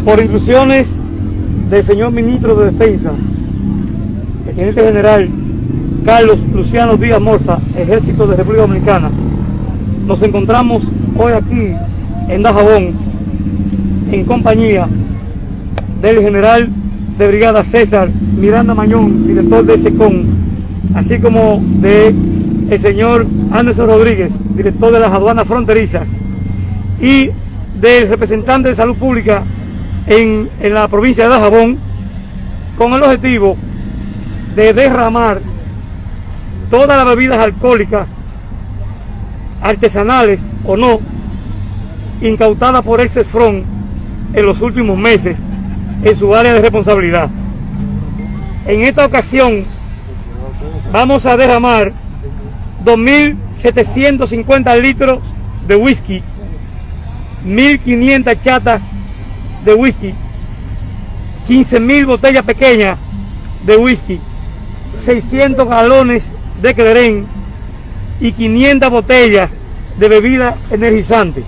Por instrucciones del señor ministro de Defensa, el teniente general Carlos Luciano Díaz Morfa, Ejército de República Dominicana, nos encontramos hoy aquí en Dajabón en compañía del general de brigada César Miranda Mañón, director de SECON, así como de el señor Anderson Rodríguez, director de las aduanas fronterizas, y del representante de salud pública en la provincia de Dajabón, con el objetivo de derramar todas las bebidas alcohólicas, artesanales o no, incautadas por el CESFRON en los últimos meses en su área de responsabilidad. En esta ocasión vamos a derramar 2.750 litros de whisky, 1.500 chatas de whisky, 15.000 botellas pequeñas de whisky, 600 galones de clerén y 500 botellas de bebida energizante.